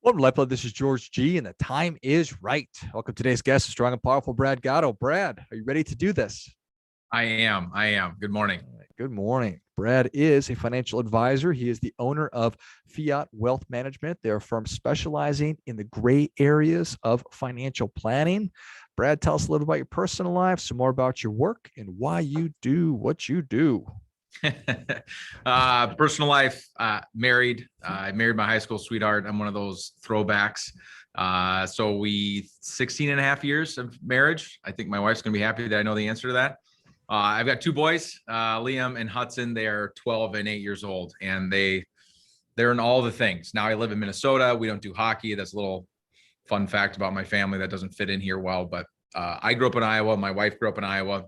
Welcome to LifeBlood. This is George G, and the time is right. Welcome to today's guest, strong and powerful Brad Gotto. Brad, are you ready to do this? I am. Good morning. All right, good morning. Brad is a financial advisor. He is the owner of Fiat Wealth Management. They're a firm specializing in the gray areas of financial planning. Brad, tell us a little about your personal life, some more about your work, and why you do what you do. Personal life, married. I married my high school sweetheart. I'm one of those throwbacks. So we 16 and a half years of marriage. I think my wife's going to be happy that I know the answer to that. I've got two boys, Liam and Hudson. They are 12 and 8 years old, and they're in all the things. Now I live in Minnesota. We don't do hockey. That's a little fun fact about my family that doesn't fit in here well, but I grew up in Iowa. My wife grew up in Iowa.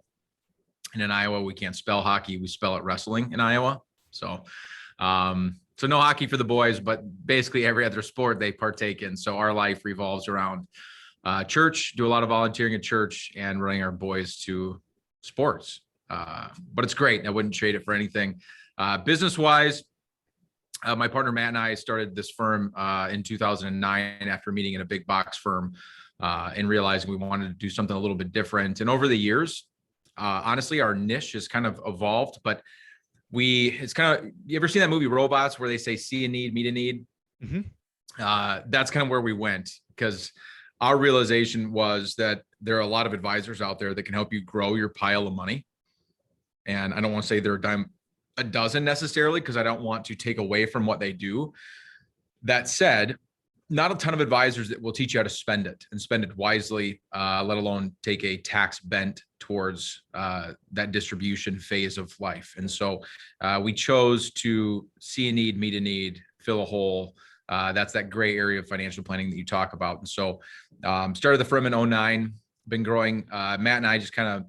And in Iowa, we can't spell hockey. We spell it wrestling in Iowa. So no hockey for the boys, but basically every other sport they partake in. So our life revolves around church, do a lot of volunteering at church and running our boys to sports. But it's great. I wouldn't trade it for anything. Business-wise, my partner Matt and I started this firm in 2009 after meeting in a big box firm and realizing we wanted to do something a little bit different. And over the years, honestly, our niche has kind of evolved, but it's kind of, you ever seen that movie Robots where they say, see a need, meet a need? Mm-hmm. That's kind of where we went, because our realization was that there are a lot of advisors out there that can help you grow your pile of money. And I don't want to say they're a dozen necessarily, because I don't want to take away from what they do. That said, not a ton of advisors that will teach you how to spend it and spend it wisely, let alone take a tax bent towards that distribution phase of life. And so we chose to see a need, meet a need, fill a hole. That's that gray area of financial planning that you talk about. And so started the firm in 2009, been growing. Matt and I just kind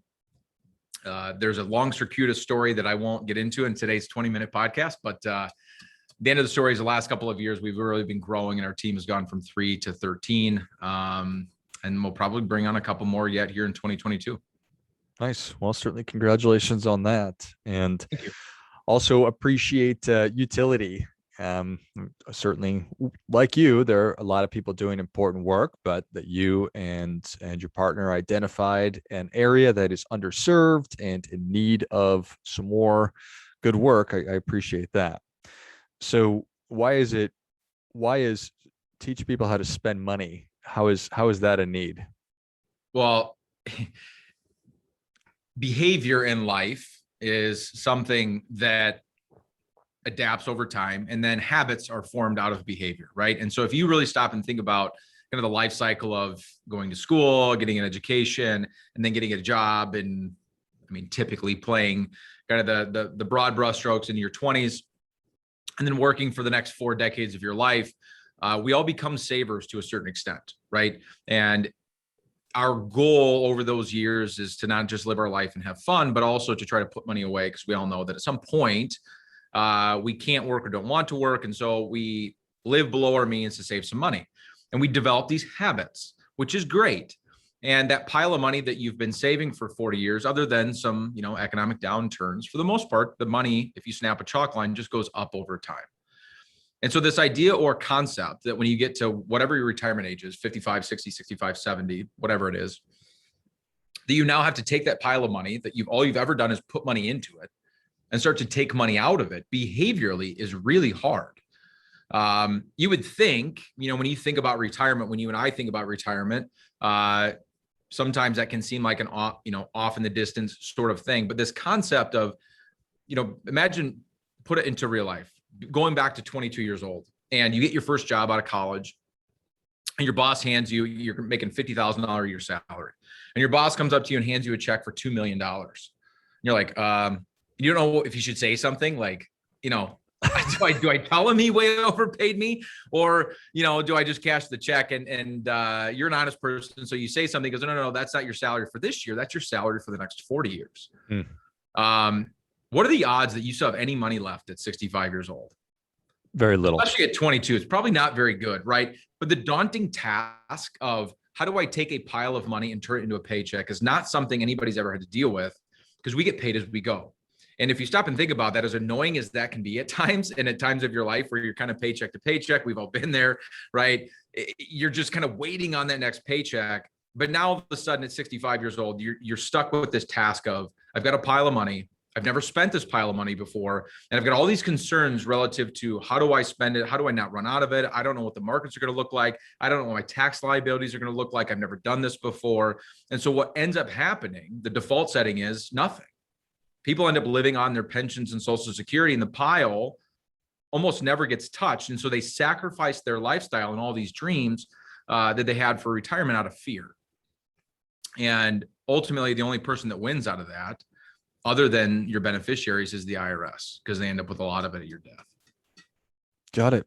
of, there's a long circuitous story that I won't get into in today's 20-minute podcast, but the end of the story is the last couple of years, we've really been growing, and our team has gone from 3 to 13. And we'll probably bring on a couple more yet here in 2022. Nice. Well, certainly congratulations on that. And Thank you. Also appreciate utility. Certainly, like you, there are a lot of people doing important work, but that you and your partner identified an area that is underserved and in need of some more good work. I appreciate that. So why is teach people how to spend money? How is that a need? Well, behavior in life is something that adapts over time, and then habits are formed out of behavior, right? And so if you really stop and think about kind of the life cycle of going to school, getting an education, and then getting a job, and I mean, typically playing kind of the broad brushstrokes in your 20s, and then working for the next 4 decades of your life, we all become savers to a certain extent, right? And our goal over those years is to not just live our life and have fun, but also to try to put money away, because we all know that at some point we can't work or don't want to work. And so we live below our means to save some money. And we develop these habits, which is great. And that pile of money that you've been saving for 40 years, other than some, economic downturns, for the most part, the money, if you snap a chalk line, just goes up over time. And so this idea or concept that when you get to whatever your retirement age is, 55, 60, 65, 70, whatever it is, that you now have to take that pile of money that all you've ever done is put money into it and start to take money out of it behaviorally is really hard. You would think, when you think about retirement, when you and I think about retirement, sometimes that can seem like an off in the distance sort of thing. But this concept of, imagine, put it into real life, going back to 22 years old, and you get your first job out of college, and your boss hands you, you're making $50,000 a year salary. And your boss comes up to you and hands you a check for $2 million. And you're like, you don't know if you should say something like, do I tell him he way overpaid me, or do I just cash the check? And you're an honest person, so you say something. He goes, no, that's not your salary for this year. That's your salary for the next 40 years. What are the odds that you still have any money left at 65 years old? Very little. Especially at 22, it's probably not very good, right? But the daunting task of how do I take a pile of money and turn it into a paycheck is not something anybody's ever had to deal with, because we get paid as we go. And if you stop and think about that, as annoying as that can be at times, and at times of your life where you're kind of paycheck to paycheck, we've all been there, right? You're just kind of waiting on that next paycheck. But now all of a sudden at 65 years old, you're stuck with this task of, I've got a pile of money. I've never spent this pile of money before. And I've got all these concerns relative to how do I spend it? How do I not run out of it? I don't know what the markets are going to look like. I don't know what my tax liabilities are going to look like. I've never done this before. And so what ends up happening, the default setting is nothing. People end up living on their pensions and Social Security, and the pile almost never gets touched. And so they sacrifice their lifestyle and all these dreams that they had for retirement out of fear. And ultimately, the only person that wins out of that, other than your beneficiaries, is the IRS, because they end up with a lot of it at your death. Got it.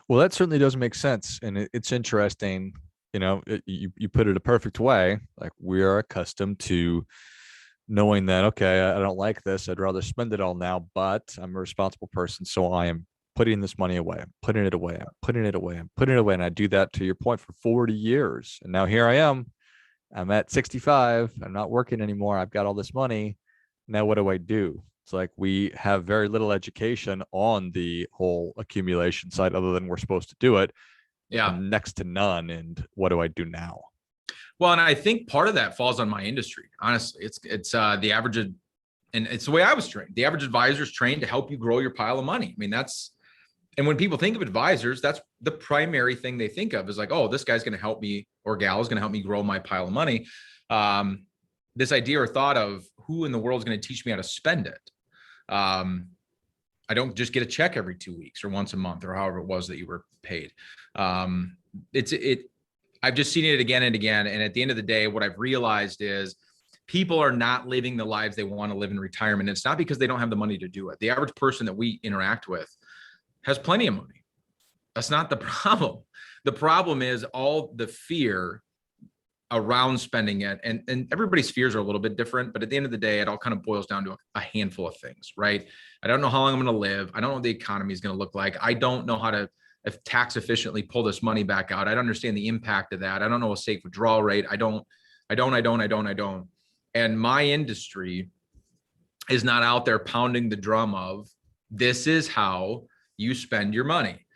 Well, that certainly does make sense. And it's interesting, you put it a perfect way. Like, we are accustomed to knowing that, okay, I don't like this. I'd rather spend it all now, but I'm a responsible person. So I am putting this money away. I'm putting it away. I'm putting it away. I'm putting it away. And I do that, to your point, for 40 years. And now here I am. I'm at 65. I'm not working anymore. I've got all this money. Now what do I do? It's like we have very little education on the whole accumulation side, other than we're supposed to do it. Yeah. And next to none. And what do I do now? Well, and I think part of that falls on my industry. Honestly, it's the average, and it's the way I was trained. The average advisor is trained to help you grow your pile of money. I mean, and when people think of advisors, that's the primary thing they think of, is like, oh, this guy's going to help me, or gal is going to help me grow my pile of money. This idea or thought of who in the world is going to teach me how to spend it. I don't just get a check every 2 weeks or once a month or however it was that you were paid. I've just seen it again and again. And at the end of the day, what I've realized is people are not living the lives they want to live in retirement. And it's not because they don't have the money to do it. The average person that we interact with has plenty of money. That's not the problem. The problem is all the fear around spending it. And everybody's fears are a little bit different, but at the end of the day, it all kind of boils down to a handful of things, right? I don't know how long I'm going to live. I don't know what the economy is going to look like. I don't know how to tax efficiently pull this money back out. I don't understand the impact of that. I don't know a safe withdrawal rate. I don't. And my industry is not out there pounding the drum of, this is how you spend your money.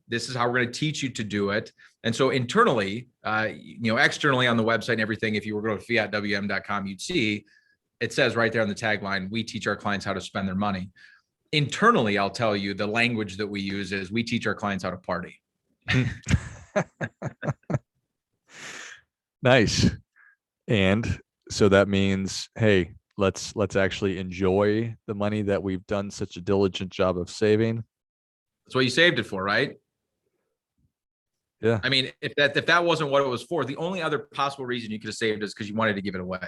This is how we're going to teach you to do it. And so internally, externally on the website and everything, if you were to go to fiatwm.com, you'd see it says right there on the tagline, we teach our clients how to spend their money. Internally, I'll tell you, the language that we use is, we teach our clients how to party. Nice. And so that means, hey, let's actually enjoy the money that we've done such a diligent job of saving. That's what you saved it for, right? Yeah. I mean, if that wasn't what it was for, the only other possible reason you could have saved it is because you wanted to give it away,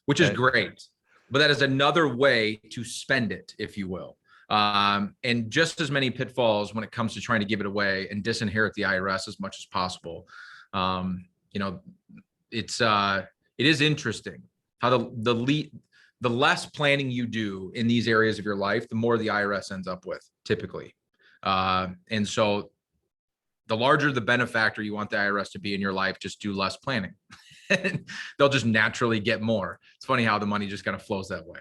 which is great. But that is another way to spend it, if you will. And just as many pitfalls when it comes to trying to give it away and disinherit the IRS as much as possible. It is interesting how the less planning you do in these areas of your life, the more the IRS ends up with, typically. And so the larger the benefactor you want the IRS to be in your life, just do less planning. They'll just naturally get more. It's funny how the money just kind of flows that way.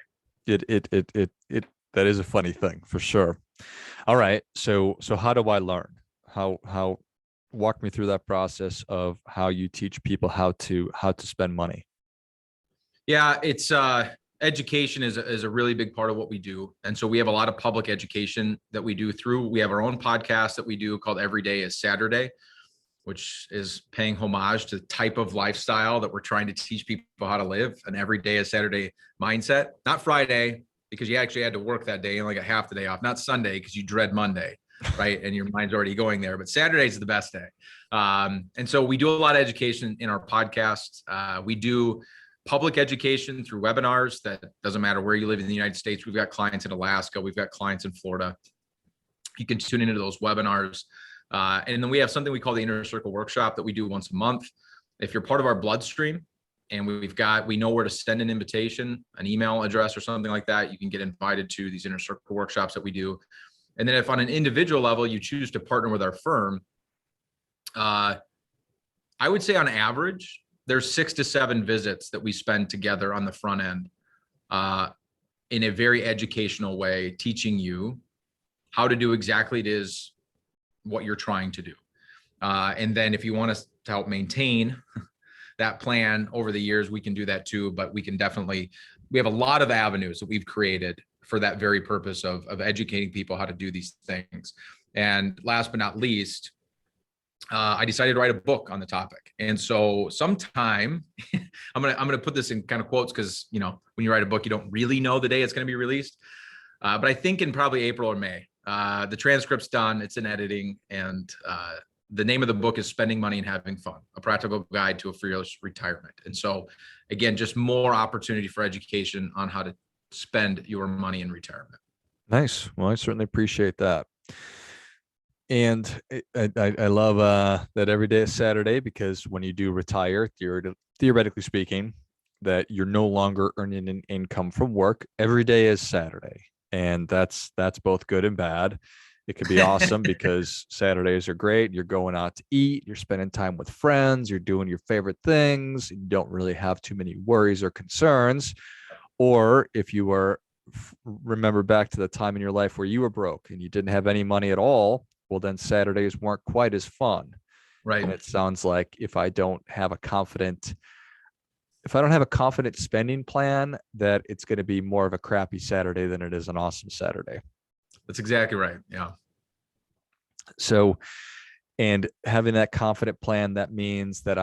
That is a funny thing, for sure. All right. So how do I learn? How walk me through that process of how you teach people how to spend money. Yeah, it's education is a really big part of what we do. And so we have a lot of public education that we do through. We have our own podcast that we do called Every Day is Saturday, which is paying homage to the type of lifestyle that we're trying to teach people how to live, an every day is Saturday mindset. Not Friday, because you actually had to work that day and only got half the day off. Not Sunday, because you dread Monday, right? And your mind's already going there. But Saturday is the best day. And so we do a lot of education in our podcast. We do public education through webinars. That doesn't matter where you live in the United States. We've got clients in Alaska. We've got clients in Florida. You can tune into those webinars. And then we have something we call the Inner Circle Workshop that we do once a month. If you're part of our bloodstream and we know where to send an invitation, an email address or something like that, you can get invited to these Inner Circle workshops that we do. And then if on an individual level, you choose to partner with our firm, I would say on average, there's 6 to 7 visits that we spend together on the front end. in a very educational way, teaching you how to do exactly it is what you're trying to do. And then if you want us to help maintain that plan over the years, we can do that too. But we have a lot of avenues that we've created for that very purpose of educating people how to do these things. And last but not least, I decided to write a book on the topic. And so sometime I'm gonna put this in kind of quotes, because when you write a book, you don't really know the day it's going to be released. But I think in probably April or May. The transcript's done, it's in editing, and the name of the book is Spending Money and Having Fun, a practical guide to a fearless retirement. And so again, just more opportunity for education on how to spend your money in retirement. Nice. Well, I certainly appreciate that. And I love that every day is Saturday, because when you do retire, theoretically speaking, that you're no longer earning an income from work. Every day is Saturday. And that's both good and bad. It could be awesome because Saturdays are great. You're going out to eat, you're spending time with friends, you're doing your favorite things. You don't really have too many worries or concerns. Or if you remember back to the time in your life where you were broke and you didn't have any money at all, well, then Saturdays weren't quite as fun. Right. And it sounds like if I don't have a confident spending plan, that it's going to be more of a crappy Saturday than it is an awesome Saturday. That's exactly right. Yeah. So, and having that confident plan, that means that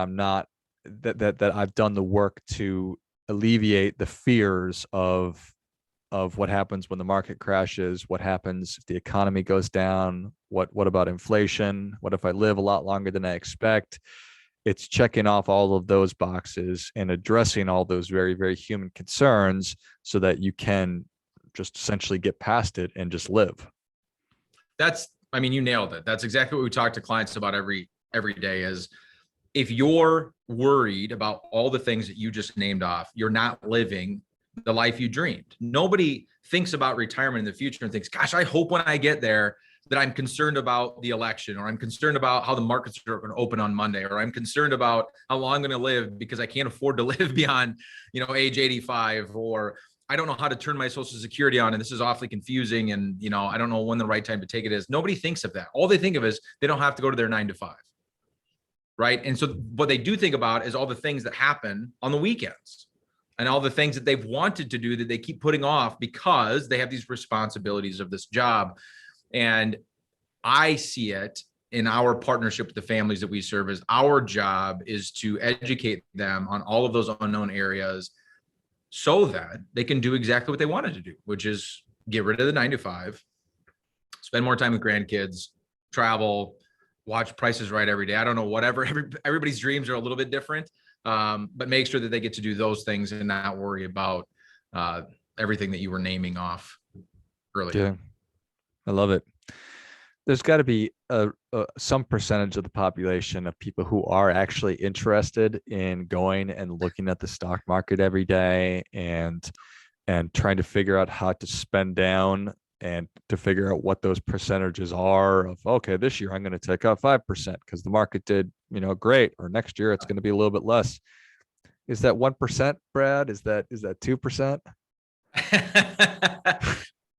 that I've done the work to alleviate the fears of what happens when the market crashes, what happens if the economy goes down, what about inflation, what if I live a lot longer than I expect. It's checking off all of those boxes and addressing all those very, very human concerns so that you can just essentially get past it and just live. You nailed it. That's exactly what we talk to clients about every day is, if you're worried about all the things that you just named off, you're not living the life you dreamed. Nobody thinks about retirement in the future and thinks, gosh, I hope when I get there that I'm concerned about the election, or I'm concerned about how the markets are going to open on Monday, or I'm concerned about how long I'm going to live because I can't afford to live beyond, age 85, or I don't know how to turn my Social Security on, and this is awfully confusing, and I don't know when the right time to take it is. Nobody thinks of that. All they think of is they don't have to go to their 9 to 5. Right. And so what they do think about is all the things that happen on the weekends and all the things that they've wanted to do that they keep putting off because they have these responsibilities of this job. And I see it in our partnership with the families that we serve as our job is to educate them on all of those unknown areas so that they can do exactly what they wanted to do, which is get rid of the 9 to 5, spend more time with grandkids, travel, watch Price is Right every day. I don't know, whatever. Everybody's dreams are a little bit different, but make sure that they get to do those things and not worry about everything that you were naming off earlier. Yeah, I love it. There's got to be some percentage of the population of people who are actually interested in going and looking at the stock market every day and trying to figure out how to spend down and to figure out what those percentages are of, okay, this year I'm going to take out 5% because the market did, great, or next year it's going to be a little bit less. Is that 1%, Brad? Is that 2%?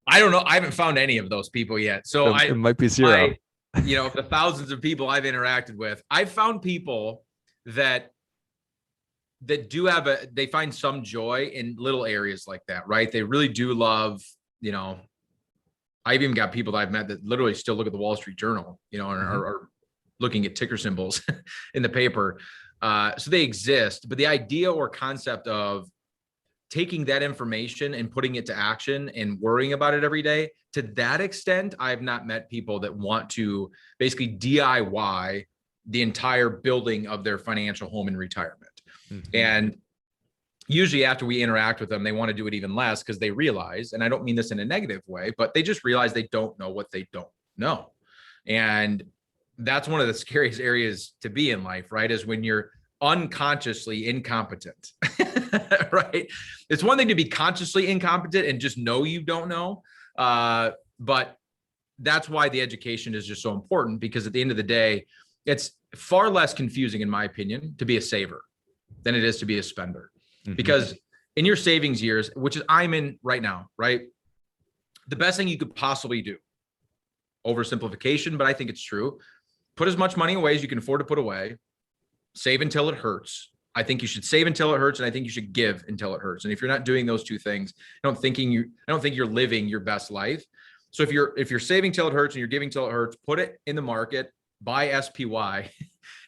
I don't know. I haven't found any of those people yet. So it might be zero. Of the thousands of people I've interacted with, I've found people that they find some joy in little areas like that, right? They really do love, I've even got people that I've met that literally still look at the Wall Street Journal, and are looking at ticker symbols in the paper. So they exist, but the idea or concept of taking that information and putting it to action and worrying about it every day, to that extent, I've not met people that want to basically DIY the entire building of their financial home in retirement. Mm-hmm. And usually after we interact with them, they want to do it even less because they realize, and I don't mean this in a negative way, but they just realize they don't know what they don't know. And that's one of the scariest areas to be in life, right? Is when you're unconsciously incompetent, right? It's one thing to be consciously incompetent and just know you don't know. But that's why the education is just so important, because at the end of the day, it's far less confusing, in my opinion, to be a saver than it is to be a spender. Mm-hmm. Because in your savings years, which is I'm in right now, right? The best thing you could possibly do, oversimplification, but I think it's true. Put as much money away as you can afford to put away. Save until it hurts. I think you should save until it hurts, and I think you should give until it hurts. And if you're not doing those two things, I don't think you're living your best life. So if you're saving till it hurts and you're giving till it hurts, put it in the market, buy SPY,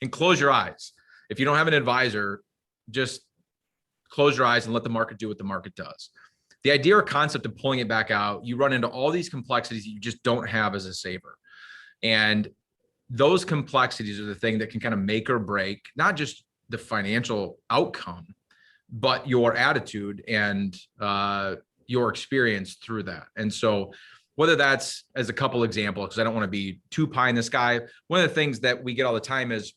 and close your eyes. If you don't have an advisor, just close your eyes and let the market do what the market does. The idea or concept of pulling it back out, you run into all these complexities that you just don't have as a saver. And those complexities are the thing that can kind of make or break, not just the financial outcome, but your attitude and your experience through that. And so whether that's, as a couple examples, because I don't want to be too pie in the sky, one of the things that we get all the time is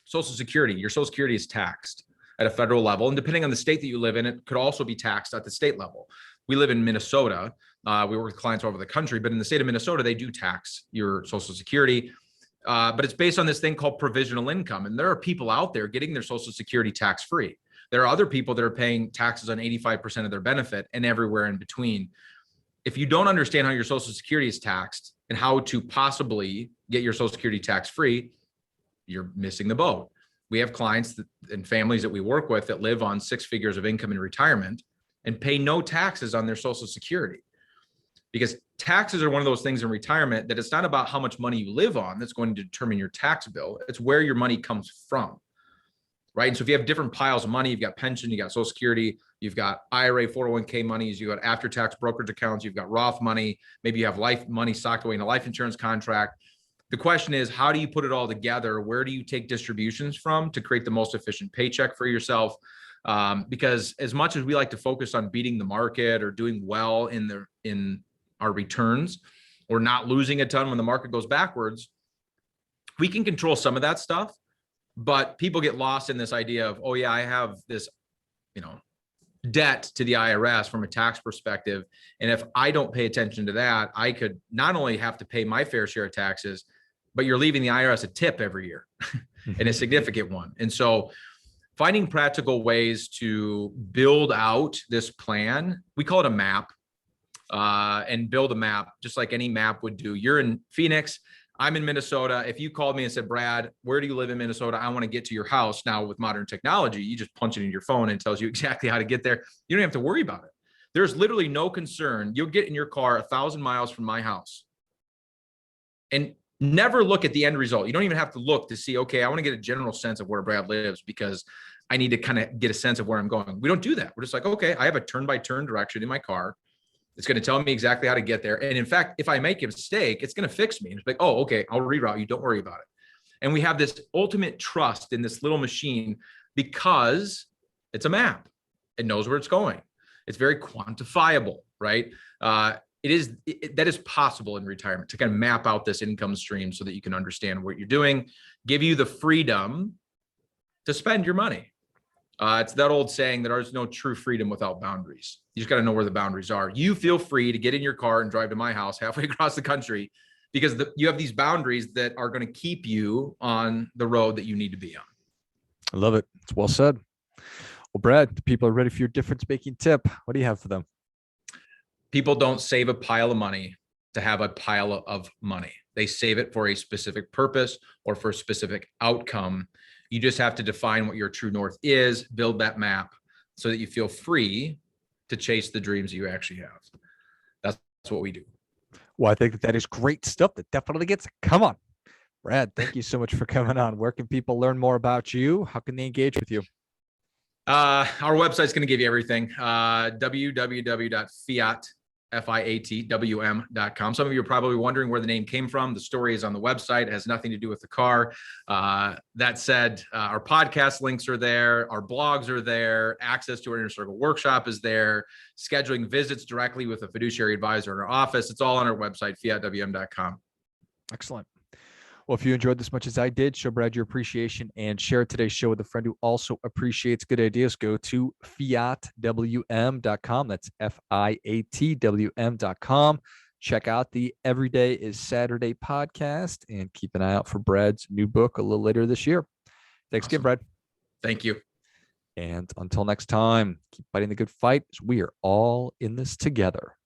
Social Security. Your Social Security is taxed at a federal level. And depending on the state that you live in, it could also be taxed at the state level. We live in Minnesota. We work with clients all over the country, but in the state of Minnesota, they do tax your Social Security. But it's based on this thing called provisional income. And there are people out there getting their Social Security tax-free. There are other people that are paying taxes on 85% of their benefit and everywhere in between. If you don't understand how your Social Security is taxed and how to possibly get your Social Security tax-free, you're missing the boat. We have clients and families that we work with that live on 6 figures of income in retirement and pay no taxes on their Social Security. Because taxes are one of those things in retirement that it's not about how much money you live on that's going to determine your tax bill. It's where your money comes from, right? And so if you have different piles of money, you've got pension, you got Social Security, you've got IRA, 401k monies, you've got after-tax brokerage accounts, you've got Roth money, maybe you have life money socked away in a life insurance contract. The question is, how do you put it all together? Where do you take distributions from to create the most efficient paycheck for yourself? Because as much as we like to focus on beating the market or doing well in our returns or not losing a ton when the market goes backwards, we can control some of that stuff, but people get lost in this idea of, oh yeah, I have this, debt to the IRS from a tax perspective. And if I don't pay attention to that, I could not only have to pay my fair share of taxes, but you're leaving the IRS a tip every year and a significant one. And so finding practical ways to build out this plan, we call it a map, and build a map just like any map would do. You're in Phoenix, I'm in Minnesota. If you called me and said, Brad, where do you live in Minnesota? I want to get to your house. Now with modern technology, you just punch it in your phone and it tells you exactly how to get there. You don't have to worry about it. There's literally no concern. You'll get in your car 1,000 miles from my house and never look at the end result. You don't even have to look to see, okay, I want to get a general sense of where Brad lives because I need to kind of get a sense of where I'm going. We don't do that. We're just like, okay, I have a turn-by-turn direction in my car. It's going to tell me exactly how to get there. And in fact, if I make a mistake, it's going to fix me. It's like, oh, okay, I'll reroute you. Don't worry about it. And we have this ultimate trust in this little machine because it's a map. It knows where it's going. It's very quantifiable, right? That is possible in retirement to kind of map out this income stream so that you can understand what you're doing, give you the freedom to spend your money. It's that old saying that there's no true freedom without boundaries. You just got to know where the boundaries are. You feel free to get in your car and drive to my house halfway across the country because you have these boundaries that are going to keep you on the road that you need to be on. I love it. It's well said. Well, Brad, the people are ready for your difference-making tip. What do you have for them? People don't save a pile of money to have a pile of money. They save it for a specific purpose or for a specific outcome. You just have to define what your true north is, build that map so that you feel free to chase the dreams you actually have. That's what we do. Well, I think that is great stuff. That definitely gets it. Come on, Brad, thank you so much for coming on. Where can people learn more about you? How can they engage with you? Our website's going to give you everything. www.fiatwm.com. Some of you are probably wondering where the name came from. The story is on the website. It has nothing to do with the car. That said, our podcast links are there. Our blogs are there. Access to our Inner Circle workshop is there. Scheduling visits directly with a fiduciary advisor in our office. It's all on our website, fiatwm.com. Excellent. Well, if you enjoyed this much as I did, show Brad your appreciation and share today's show with a friend who also appreciates good ideas. Go to fiatwm.com. That's fiatwm.com. Check out the Everyday is Saturday podcast and keep an eye out for Brad's new book a little later this year. Thanks again, Brad. Thank you. And until next time, keep fighting the good fight. We are all in this together.